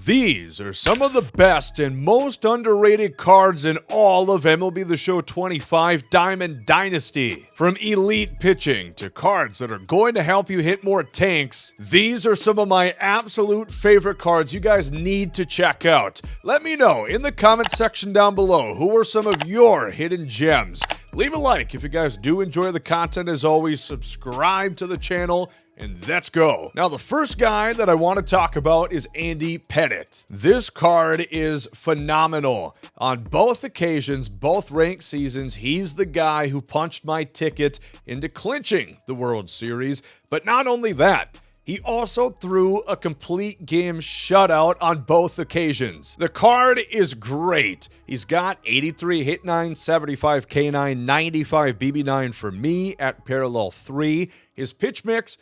These are some of the best and most underrated cards in all of MLB The Show 25 Diamond Dynasty. From elite pitching to cards that are going to help you hit more tanks, these are some of my absolute favorite cards you guys need to check out. Let me know in the comment section down below who are some of your hidden gems. Leave a like if you guys do enjoy the content. As always, subscribe to the channel, and let's go. Now, the first guy that I want to talk about is Pettit. This card is phenomenal. On both occasions, both ranked seasons, he's the guy who punched my ticket into clinching the World Series. But not only that, he also threw a complete game shutout on both occasions. The card is great. He's got 83 hit 9, 75 K9, 95 BB9 for me at parallel 3. His pitch mix,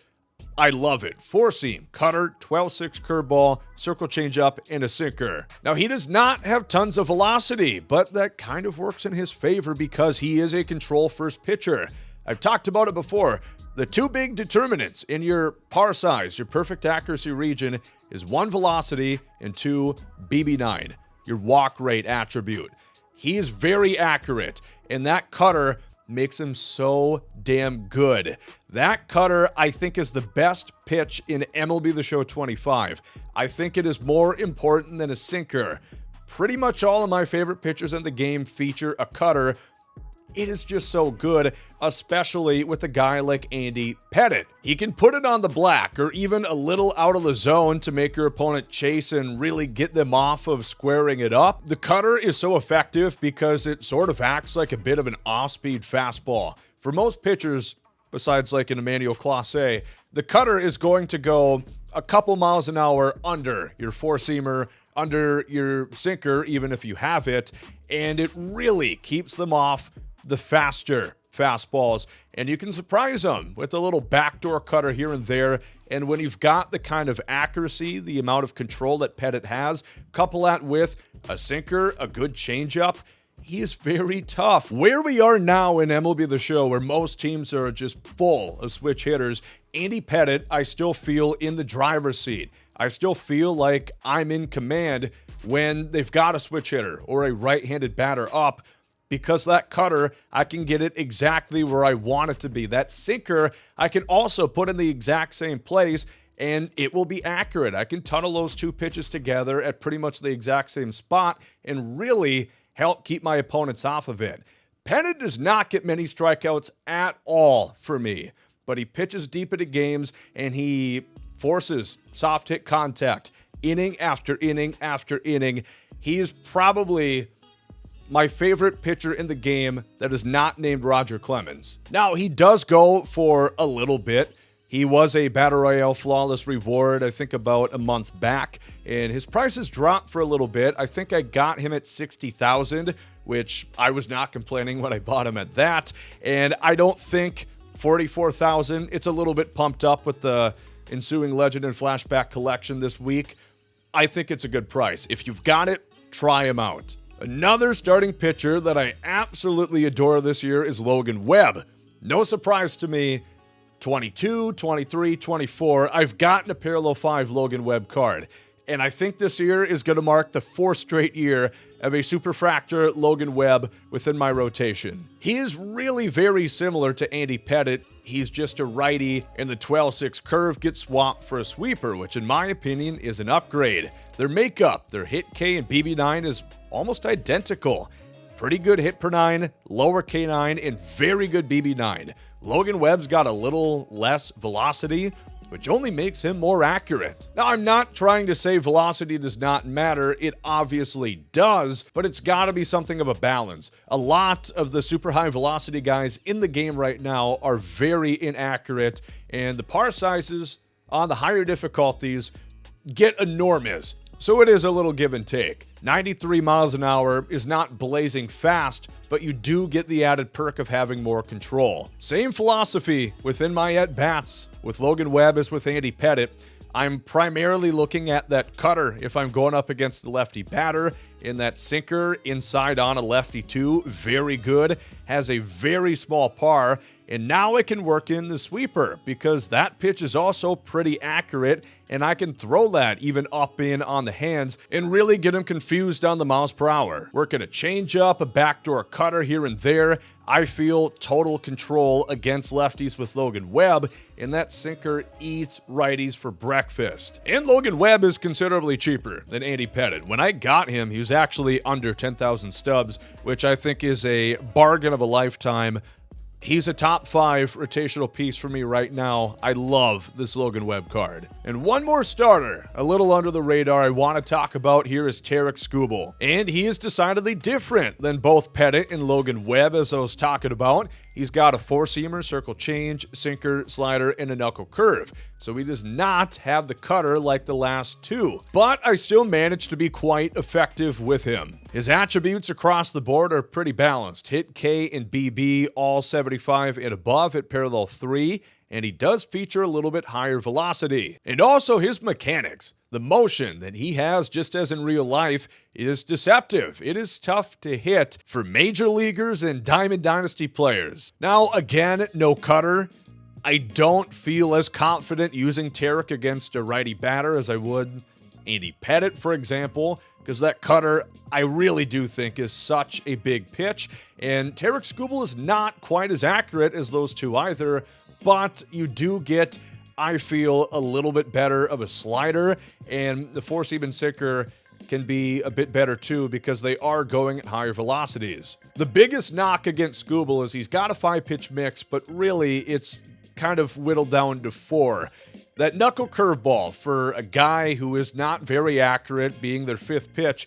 I love it. 4-seam, cutter, 12-6 curveball, circle changeup, and a sinker. Now, he does not have tons of velocity, but that kind of works in his favor because he is a control-first pitcher. I've talked about it before. The two big determinants in your par size, your perfect accuracy region, is 1, velocity, and 2, BB9, your walk rate attribute. He is very accurate, and that cutter makes him so damn good. That cutter, I think, is the best pitch in MLB The Show 25. I think it is more important than a sinker. Pretty much all of my favorite pitchers in the game feature a cutter. It is just so good, especially with a guy like Pettit. He can put it on the black or even a little out of the zone to make your opponent chase and really get them off of squaring it up. The cutter is so effective because it sort of acts like a bit of an off-speed fastball. For most pitchers, besides like an Emmanuel Clase, the cutter is going to go a couple miles an hour under your 4-seamer, under your sinker, even if you have it, and it really keeps them off the faster fastballs, and you can surprise them with a little backdoor cutter here and there. And when you've got the kind of accuracy, the amount of control that Pettit has, couple that with a sinker, a good changeup, he is very tough. Where we are now in MLB The Show, where most teams are just full of switch hitters, Pettit, I still feel in the driver's seat. I still feel like I'm in command when they've got a switch hitter or a right-handed batter up, because that cutter, I can get it exactly where I want it to be. That sinker, I can also put in the exact same place, and it will be accurate. I can tunnel those two pitches together at pretty much the exact same spot and really help keep my opponents off of it. Pettit does not get many strikeouts at all for me, but he pitches deep into games, and he forces soft hit contact inning after inning after inning. He is probably my favorite pitcher in the game that is not named Roger Clemens. Now, he does go for a little bit. He was a Battle Royale Flawless Reward, I think, about a month back, and his price has dropped for a little bit. I think I got him at $60,000, which I was not complaining when I bought him at that, and I don't think $44,000. It's a little bit pumped up with the ensuing Legend and Flashback collection this week. I think it's a good price. If you've got it, try him out. Another starting pitcher that I absolutely adore this year is Logan Webb. No surprise to me, 22, 23, 24, I've gotten a parallel 5 Logan Webb card. And I think this year is going to mark the 4th straight year of a Superfractor Logan Webb within my rotation. He is really very similar to Pettit. He's just a righty, and the 12-6 curve gets swapped for a sweeper, which in my opinion is an upgrade. Their makeup, their hit K and BB9 is almost identical. Pretty good hit per 9, lower K9, and very good BB9. Logan Webb's got a little less velocity, which only makes him more accurate. Now, I'm not trying to say velocity does not matter. It obviously does, but it's got to be something of a balance. A lot of the super high velocity guys in the game right now are very inaccurate, and the par sizes on the higher difficulties get enormous. So it is a little give and take. 93 miles an hour is not blazing fast, but you do get the added perk of having more control. Same philosophy within my at-bats with Logan Webb as with Pettit. I'm primarily looking at that cutter if I'm going up against the lefty batter, and that sinker inside on a lefty too, very good, has a very small par, And now I can work in the sweeper because that pitch is also pretty accurate, and I can throw that even up in on the hands and really get him confused on the miles per hour. Working a changeup, a backdoor cutter here and there. I feel total control against lefties with Logan Webb, and that sinker eats righties for breakfast. And Logan Webb is considerably cheaper than Andy Pettit. When I got him, he was actually under 10,000 stubs, which I think is a bargain of a lifetime. He's a top 5 rotational piece for me right now. I love this Logan Webb card. And one more starter, a little under the radar, I want to talk about here is Scooble. And he is decidedly different than both Pettit and Logan Webb, as I was talking about. He's got a four-seamer, circle change, sinker, slider, and a knuckle curve. So he does not have the cutter like the last two. But I still managed to be quite effective with him. His attributes across the board are pretty balanced. Hit K and BB, all 75 and above at parallel 3. And he does feature a little bit higher velocity. And also his mechanics. The motion that he has, just as in real life, is deceptive. It is tough to hit for major leaguers and Diamond Dynasty players. Now, again, no cutter. I don't feel as confident using Tarek against a righty batter as I would Andy Pettit, for example, because that cutter, I really do think, is such a big pitch. And Tarek Scooble is not quite as accurate as those two either, but you do get, I feel, a little bit better of a slider, and the four-seam and sinker can be a bit better too because they are going at higher velocities. The biggest knock against Scooble is he's got a 5-pitch mix, but really it's kind of whittled down to 4. That knuckle curveball for a guy who is not very accurate, being their 5th pitch,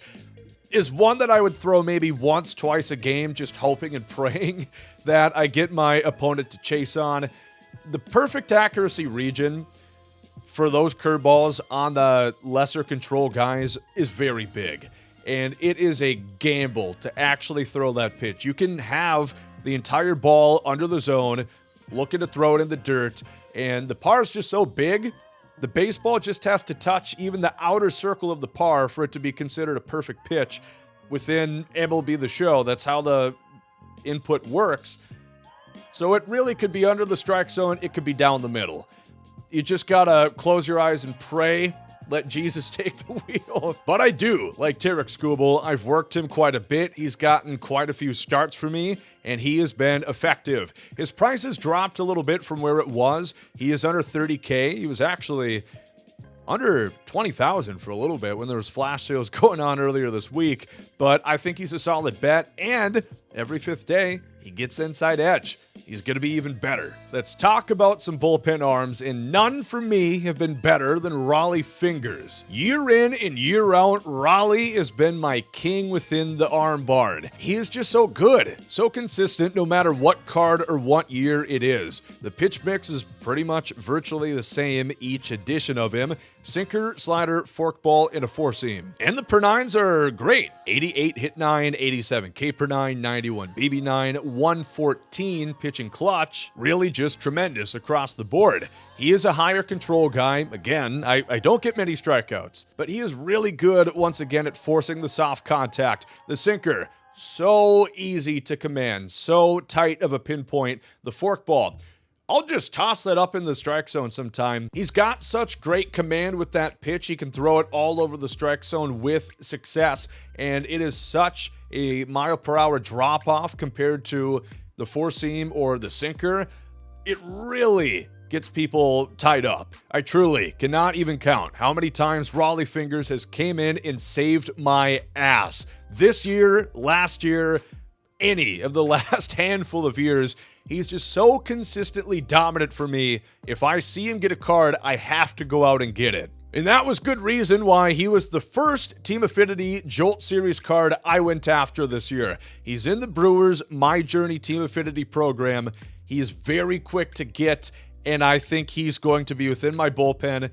is one that I would throw maybe once, twice a game, just hoping and praying that I get my opponent to chase on. The perfect accuracy region for those curveballs on the lesser control guys is very big. And it is a gamble to actually throw that pitch. You can have the entire ball under the zone, looking to throw it in the dirt, and the par is just so big, the baseball just has to touch even the outer circle of the par for it to be considered a perfect pitch within MLB The Show. That's how the input works. So it really could be under the strike zone, it could be down the middle. You just gotta close your eyes and pray, let Jesus take the wheel. But I do like Tarek Scooble. I've worked him quite a bit. He's gotten quite a few starts for me, and he has been effective. His price has dropped a little bit from where it was. He is under 30K. He was actually under 20,000 for a little bit when there was flash sales going on earlier this week. But I think he's a solid bet, and every 5th day, he gets inside edge. He's going to be even better. Let's talk about some bullpen arms, and none for me have been better than Raleigh Fingers. Year in and year out, Raleigh has been my king within the arm barn. He is just so good, so consistent no matter what card or what year it is. The pitch mix is pretty much virtually the same each edition of him. Sinker, slider, forkball, and a 4-seam. And the per 9s are great. 88 hit 9, 87 K per 9, 91 BB 9, 114 pitching clutch. Really just tremendous across the board. He is a higher control guy. Again, I don't get many strikeouts, but he is really good once again at forcing the soft contact. The sinker, so easy to command, so tight of a pinpoint. The forkball, I'll just toss that up in the strike zone sometime. He's got such great command with that pitch. He can throw it all over the strike zone with success, and it is such a mile-per-hour drop-off compared to the 4-seam or the sinker. It really gets people tied up. I truly cannot even count how many times Raleigh Fingers has came in and saved my ass. This year, last year, any of the last handful of years, he's just so consistently dominant for me. If I see him get a card, I have to go out and get it. And that was good reason why he was the first Team Affinity Jolt Series card I went after this year. He's in the Brewers My Journey Team Affinity program. He is very quick to get, and I think he's going to be within my bullpen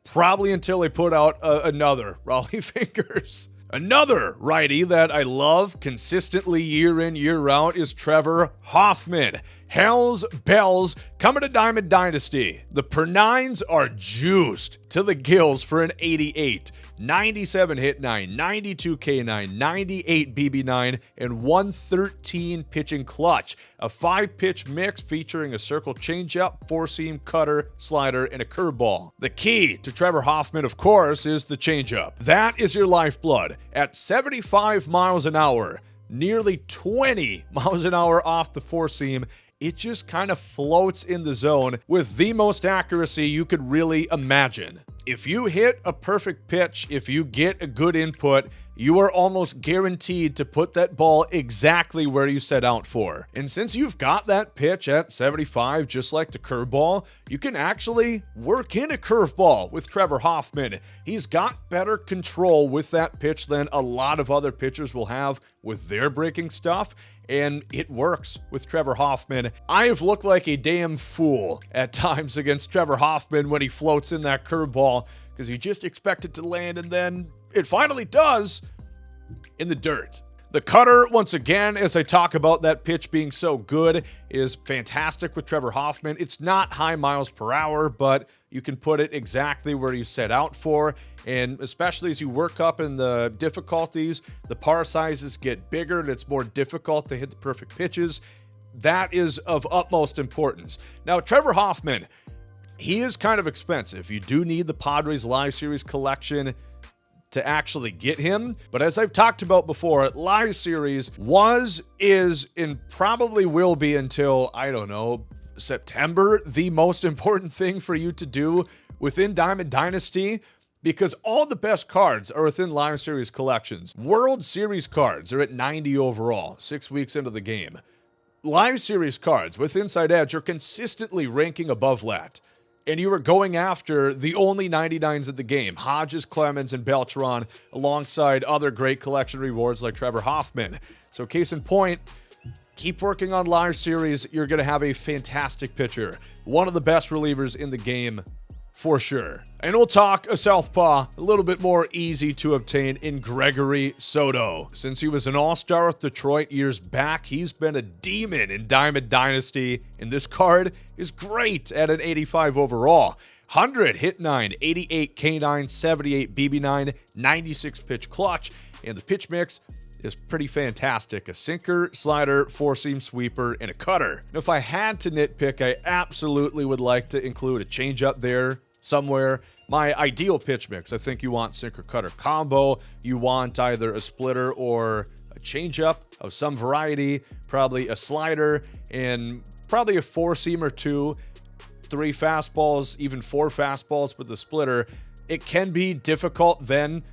probably until they put out another Raleigh Fingers. Another righty that I love consistently year in, year out is Trevor Hoffman. Hells bells coming to Diamond Dynasty. The per 9s are juiced to the gills for an 88. 97 hit 9, 92 K9, 98 BB9, and 113 pitching clutch. A 5-pitch mix featuring a circle changeup, 4-seam, cutter, slider, and a curveball. The key to Trevor Hoffman, of course, is the changeup. That is your lifeblood. At 75 miles an hour, nearly 20 miles an hour off the 4-seam, it just kind of floats in the zone with the most accuracy you could really imagine. If you hit a perfect pitch, if you get a good input, you are almost guaranteed to put that ball exactly where you set out for. And since you've got that pitch at 75, just like the curveball, you can actually work in a curveball with Trevor Hoffman. He's got better control with that pitch than a lot of other pitchers will have with their breaking stuff, and it works with Trevor Hoffman. I have looked like a damn fool at times against Trevor Hoffman when he floats in that curveball, because you just expect it to land, and then it finally does in the dirt. The cutter, once again, as I talk about that pitch being so good, is fantastic with Trevor Hoffman. It's not high miles per hour, but you can put it exactly where you set out for. And especially as you work up in the difficulties, the par sizes get bigger and it's more difficult to hit the perfect pitches. That is of utmost importance. Now, Trevor Hoffman, he is kind of expensive. You do need the Padres Live Series collection to actually get him. But as I've talked about before, Live Series was, is, and probably will be until, I don't know, September, the most important thing for you to do within Diamond Dynasty, because all the best cards are within Live Series collections. World Series cards are at 90 overall, 6 weeks into the game. Live Series cards with Inside Edge are consistently ranking above that. And you are going after the only 99s of the game, Hodges, Clemens, and Beltran, alongside other great collection rewards like Trevor Hoffman. So case in point, keep working on Live Series. You're going to have a fantastic pitcher. One of the best relievers in the game, for sure. And we'll talk a southpaw, a little bit more easy to obtain in Gregory Soto. Since he was an all-star with Detroit years back, he's been a demon in Diamond Dynasty, and this card is great at an 85 overall. 100 hit 9, 88 K9, 78 BB9, 96 pitch clutch, and the pitch mix is pretty fantastic. A sinker, slider, 4-seam sweeper, and a cutter. Now, if I had to nitpick, I absolutely would like to include a changeup there somewhere. My ideal pitch mix, I think you want sinker-cutter combo. You want either a splitter or a changeup of some variety, probably a slider, and probably a 4-seam or 2, 3 fastballs, even 4 fastballs with the splitter. It can be difficult then.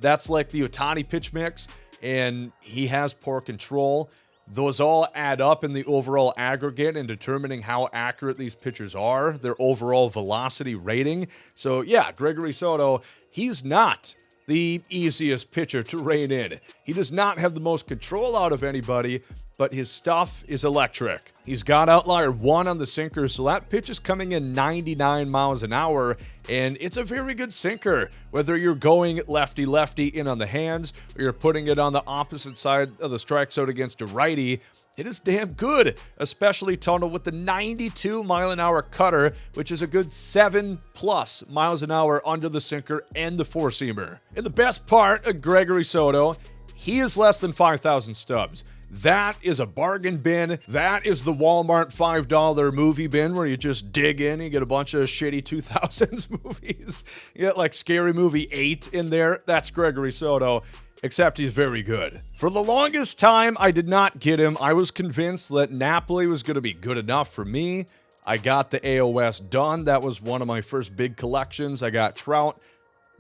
That's like the Ohtani pitch mix, and he has poor control. Those all add up in the overall aggregate in determining how accurate these pitchers are, their overall velocity rating. So yeah, Gregory Soto, he's not the easiest pitcher to rein in. He does not have the most control out of anybody, but his stuff is electric. He's got outlier 1 on the sinker, so that pitch is coming in 99 miles an hour, and it's a very good sinker. Whether you're going lefty-lefty in on the hands, or you're putting it on the opposite side of the strike zone against a righty, it is damn good, especially tonal with the 92 mile an hour cutter, which is a good 7+ miles an hour under the sinker and the 4-seamer. And the best part of Gregory Soto, he is less than 5,000 stubs. That is a bargain bin. That is the Walmart $5 movie bin where you just dig in, you get a bunch of shitty 2000s movies. You get like Scary Movie 8 in there. That's Gregory Soto, except he's very good. For the longest time, I did not get him. I was convinced that Napoli was going to be good enough for me. I got the AOS done. That was one of my first big collections. I got Trout,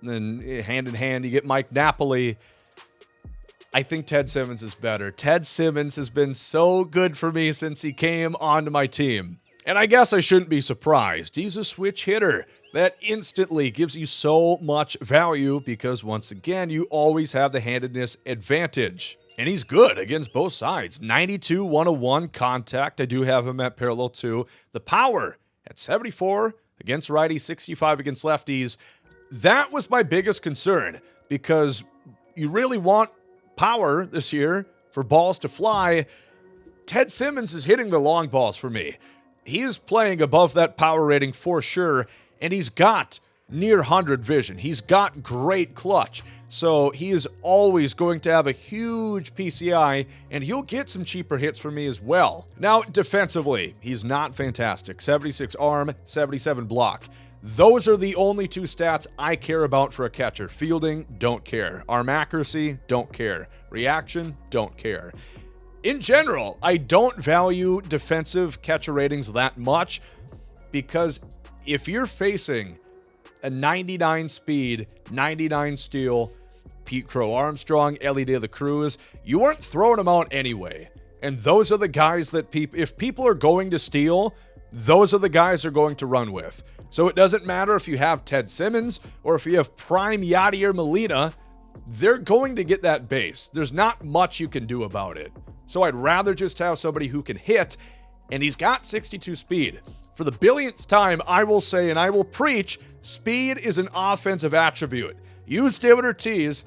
and then hand in hand, you get Mike Napoli. I think Ted Simmons is better. Ted Simmons has been so good for me since he came onto my team. And I guess I shouldn't be surprised. He's a switch hitter that instantly gives you so much value because, once again, you always have the handedness advantage. And he's good against both sides. 92, 101 contact. I do have him at parallel 2. The power at 74 against righties, 65 against lefties. That was my biggest concern because you really want power this year for balls to fly. Ted Simmons is hitting the long balls for me. He is playing above that power rating for sure, and he's got near 100 vision. He's got great clutch. So he is always going to have a huge PCI, and he'll get some cheaper hits for me as well. Now, defensively, he's not fantastic. 76 arm, 77 block. Those are the only two stats I care about for a catcher. Fielding, don't care. Arm accuracy, don't care. Reaction, don't care. In general, I don't value defensive catcher ratings that much because if you're facing a 99 speed, 99 steal, Pete Crow Armstrong, Ellie De La Cruz, you aren't throwing them out anyway. And those are the guys that if people are going to steal, those are the guys they're going to run with. So it doesn't matter if you have Ted Simmons or if you have prime Yadier Molina, they're going to get that base. There's not much you can do about it. So I'd rather just have somebody who can hit, and he's got 62 speed. For the billionth time, I will say, and I will preach, speed is an offensive attribute. Use David Ortiz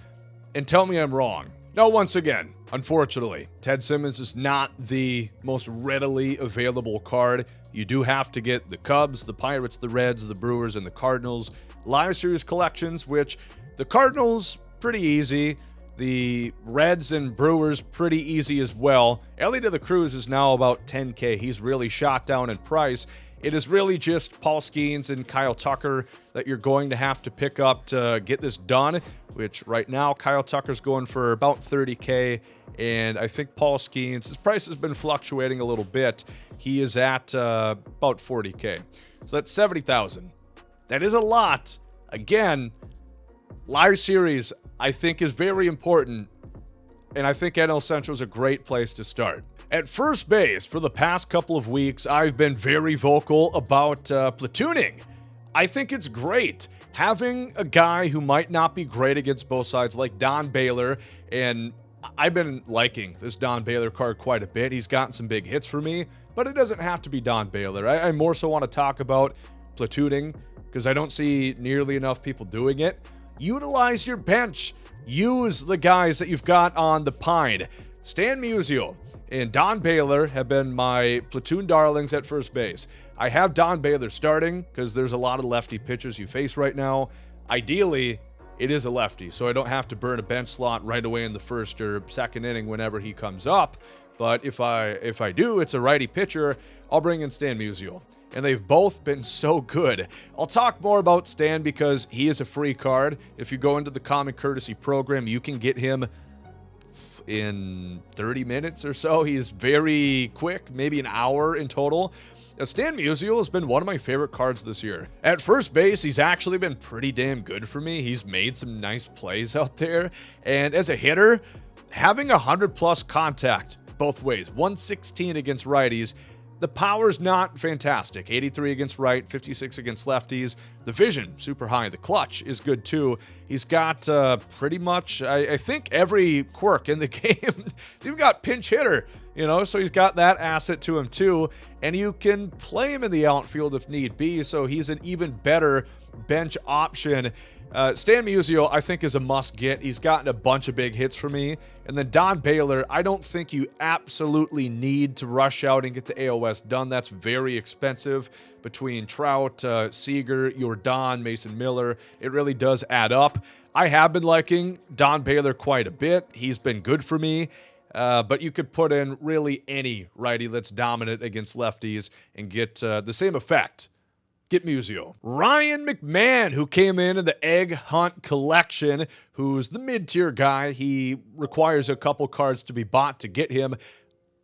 and tell me I'm wrong. Now, once again, unfortunately, Ted Simmons is not the most readily available card. You do have to get the Cubs, the Pirates, the Reds, the Brewers, and the Cardinals Live Series collections, which the Cardinals, pretty easy. The Reds and Brewers, pretty easy as well. Ellie De La Cruz is now about 10K. He's really shot down in price. It is really just Paul Skeens and Kyle Tucker that you're going to have to pick up to get this done, which right now Kyle Tucker's going for about 30K, and I think Paul Skeens, his price has been fluctuating a little bit. He is at about 40K. So that's 70,000. That is a lot. Again, Live Series, I think, is very important, and I think NL Central is a great place to start. At first base, for the past couple of weeks, I've been very vocal about platooning. I think it's great. Having a guy who might not be great against both sides, like Don Baylor, and I've been liking this Don Baylor card quite a bit. He's gotten some big hits for me, but it doesn't have to be Don Baylor. I more so want to talk about platooning because I don't see nearly enough people doing it. Utilize your bench. Use the guys that you've got on the pine. Stan Musial and Don Baylor have been my platoon darlings at first base. I have Don Baylor starting because there's a lot of lefty pitchers you face right now. Ideally, it is a lefty, so I don't have to burn a bench slot right away in the first or second inning whenever he comes up. But if I do, it's a righty pitcher, I'll bring in Stan Musial. And they've both been so good. I'll talk more about Stan because he is a free card. If you go into the Common Courtesy program, you can get him in 30 minutes or so. He's very quick, maybe an hour in total. Now, Stan Musial has been one of my favorite cards this year. At first base, he's actually been pretty damn good for me. He's made some nice plays out there. And as a hitter, having 100+ contact both ways, 116 against righties, the power's not fantastic. 83 against right, 56 against lefties. The vision, super high. The clutch is good too. He's got pretty much, I think, every quirk in the game. He's even got pinch hitter, so he's got that asset to him too. And you can play him in the outfield if need be, so he's an even better bench option. Stan Musial, I think, is a must-get. He's gotten a bunch of big hits for me. And then Don Baylor, I don't think you absolutely need to rush out and get the AOS done. That's very expensive. Between Trout, Seager, Yordan, Mason Miller, it really does add up. I have been liking Don Baylor quite a bit. He's been good for me. But you could put in really any righty that's dominant against lefties and get the same effect. Get Musial. Ryan McMahon, who came in the Egg Hunt collection, who's the mid-tier guy. He requires a couple cards to be bought to get him.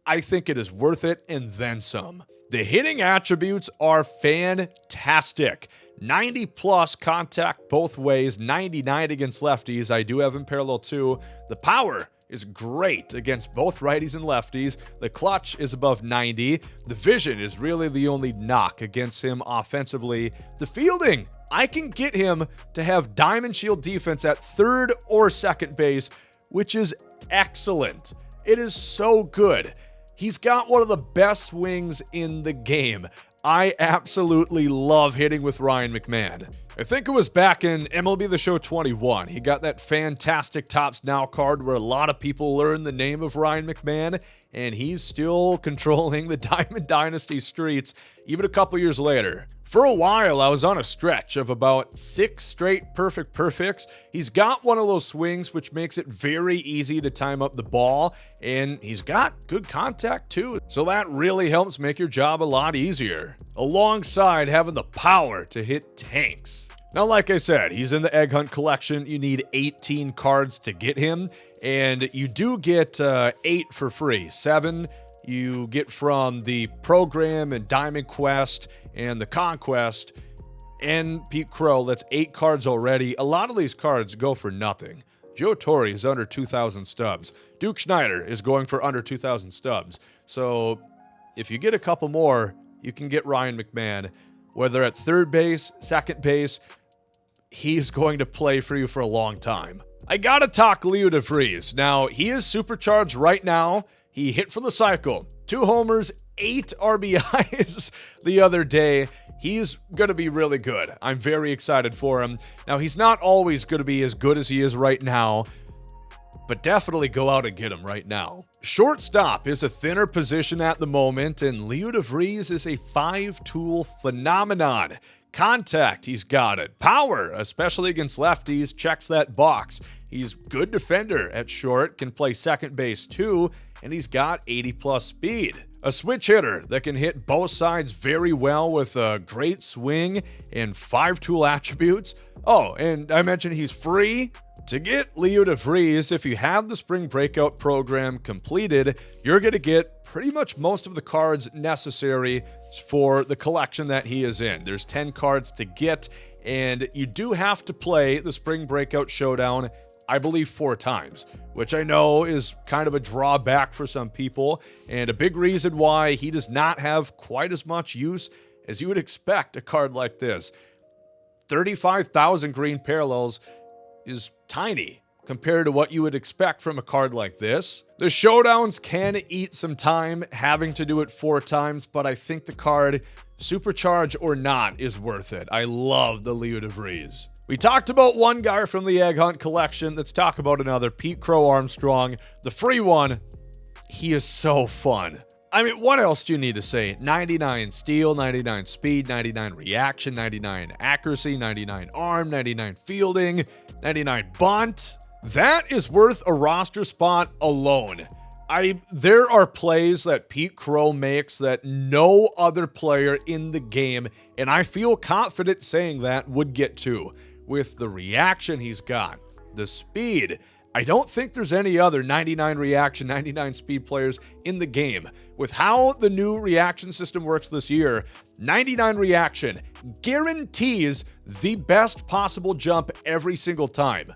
I think it is worth it, and then some. The hitting attributes are fantastic. 90+ contact both ways, 99 against lefties. I do have him parallel too. The power is great against both righties and lefties. The clutch is above 90. The vision is really the only knock against him offensively. The fielding, I can get him to have Diamond Shield defense at third or second base, which is excellent. It is so good. He's got one of the best swings in the game. I absolutely love hitting with Ryan McMahon. I think it was back in MLB The Show 21. He got that fantastic Tops Now card where a lot of people learned the name of Ryan McMahon, and he's still controlling the Diamond Dynasty streets even a couple years later. For a while, I was on a stretch of about 6 straight perfects. He's got one of those swings which makes it very easy to time up the ball, and he's got good contact too, so that really helps make your job a lot easier, alongside having the power to hit tanks. Now, like I said, he's in the Egg Hunt collection. You need 18 cards to get him, and you do get 8 for free. 7 you get from the program and Diamond Quest and the Conquest and Pete Crow. That's 8 cards already. A lot of these cards go for nothing. Joe Torre is under 2,000 stubs. Duke Schneider is going for under 2,000 stubs. So if you get a couple more, you can get Ryan McMahon. Whether at third base, second base, he's going to play for you for a long time. I gotta talk Leo DeVries. Now, he is supercharged right now. He hit for the cycle. 2 homers, 8 RBIs the other day. He's going to be really good. I'm very excited for him. Now, he's not always going to be as good as he is right now, but definitely go out and get him right now. Shortstop is a thinner position at the moment, and Leo DeVries is a 5-tool phenomenon. Contact, he's got it. Power, especially against lefties, checks that box. He's good defender at short, can play second base too, and he's got 80+ speed. A switch hitter that can hit both sides very well with a great swing and 5-tool attributes. Oh, and I mentioned he's free. To get Leo DeVries, if you have the Spring Breakout program completed, you're going to get pretty much most of the cards necessary for the collection that he is in. There's 10 cards to get, and you do have to play the Spring Breakout Showdown, I believe, 4 times, which I know is kind of a drawback for some people, and a big reason why he does not have quite as much use as you would expect a card like this. 35,000 green parallels is tiny compared to what you would expect from a card like this. The showdowns can eat some time having to do it 4 times, but I think the card, supercharge or not, is worth it. I love the Leo DeVries. We talked about one guy from the Egg Hunt collection. Let's talk about another, Pete Crow Armstrong. The free one, he is so fun. I mean, what else do you need to say? 99 steal, 99 speed, 99 reaction, 99 accuracy, 99 arm, 99 fielding, 99 bunt. That is worth a roster spot alone. There are plays that Pete Crow makes that no other player in the game, and I feel confident saying that, would get to. With the reaction he's got, the speed, I don't think there's any other 99 reaction, 99 speed players in the game. With how the new reaction system works this year, 99 reaction guarantees the best possible jump every single time.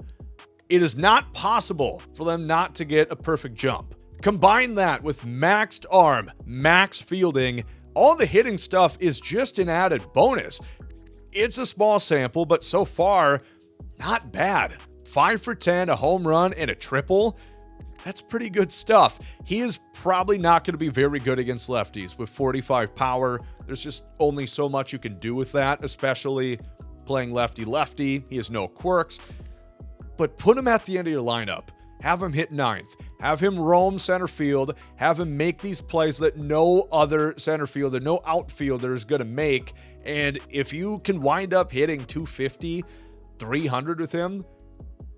It is not possible for them not to get a perfect jump. Combine that with maxed arm, max fielding, all the hitting stuff is just an added bonus. It's a small sample, but so far, not bad. 5 for 10, a home run, and a triple. That's pretty good stuff. He is probably not going to be very good against lefties. With 45 power, there's just only so much you can do with that, especially playing lefty-lefty. He has no quirks. But put him at the end of your lineup. Have him hit 9th. Have him roam center field. Have him make these plays that no other center fielder, no outfielder is going to make. And if you can wind up hitting 250, 300 with him,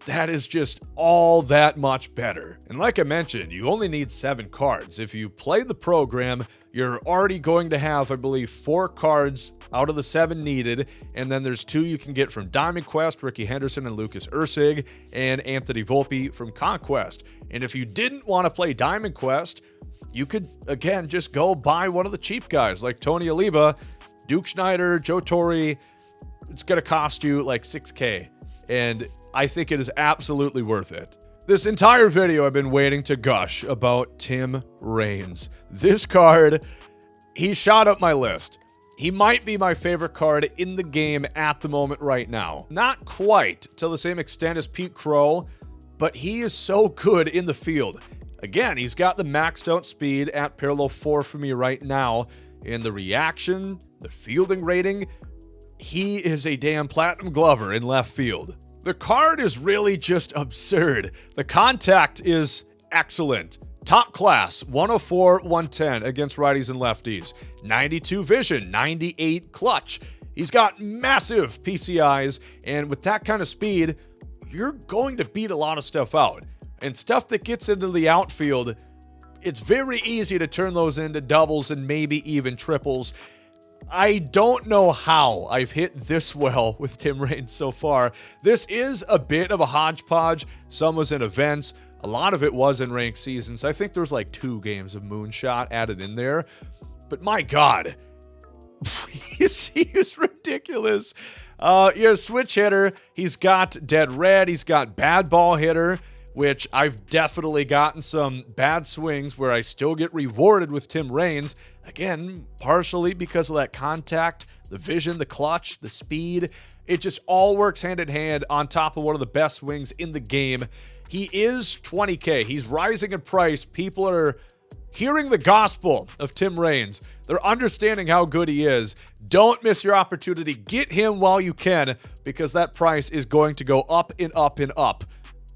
that is just all that much better. And like I mentioned, you only need 7 cards. If you play the program, you're already going to have, I believe, 4 cards out of the 7 needed. And then there's 2 you can get from Diamond Quest, Ricky Henderson and Lucas Ursig, and Anthony Volpe from Conquest. And if you didn't want to play Diamond Quest, you could, again, just go buy one of the cheap guys like Tony Oliva, Duke Schneider, Joe Torre. It's going to cost you like $6,000. And I think it is absolutely worth it. This entire video I've been waiting to gush about Tim Raines. This card, he shot up my list. He might be my favorite card in the game at the moment right now. Not quite to the same extent as Pete Crow, but he is so good in the field. Again, he's got the maxed out speed at parallel 4 for me right now. In the reaction, the fielding rating, he is a damn platinum glover in left field. The card is really just absurd. The contact is excellent. Top class, 104, 110 against righties and lefties. 92 vision, 98 clutch. He's got massive PCIs, and with that kind of speed, you're going to beat a lot of stuff out. And stuff that gets into the outfield, it's very easy to turn those into doubles and maybe even triples. I don't know how I've hit this well with Tim Raines so far. This is a bit of a hodgepodge. Some was in events. A lot of it was in ranked seasons. I think there was like 2 games of moonshot added in there. But my God, he is ridiculous. Switch hitter. He's got dead red. He's got bad ball hitter, which I've definitely gotten some bad swings where I still get rewarded with Tim Raines. Again, partially because of that contact, the vision, the clutch, the speed. It just all works hand in hand on top of one of the best swings in the game. He is $20K. He's rising in price. People are hearing the gospel of Tim Raines. They're understanding how good he is. Don't miss your opportunity. Get him while you can, because that price is going to go up and up and up,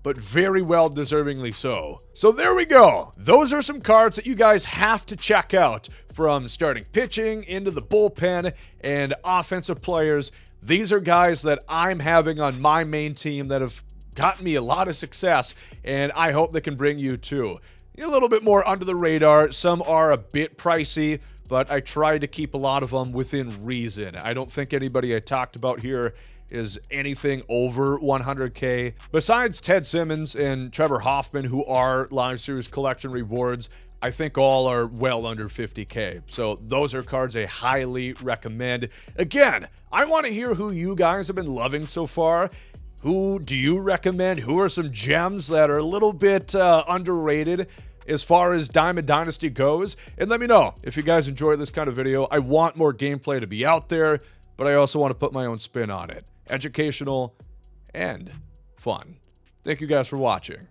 but very well deservingly so. So there we go. Those are some cards that you guys have to check out, from starting pitching into the bullpen and offensive players. These are guys that I'm having on my main team that have gotten me a lot of success, and I hope they can bring you too. A little bit more under the radar. Some are a bit pricey, but I try to keep a lot of them within reason. I don't think anybody I talked about here is anything over 100K. Besides Ted Simmons and Trevor Hoffman, who are Live Series Collection rewards, I think all are well under 50K. So those are cards I highly recommend. Again, I want to hear who you guys have been loving so far. Who do you recommend? Who are some gems that are a little bit underrated as far as Diamond Dynasty goes? And let me know if you guys enjoy this kind of video. I want more gameplay to be out there, but I also want to put my own spin on it. Educational and fun. Thank you guys for watching.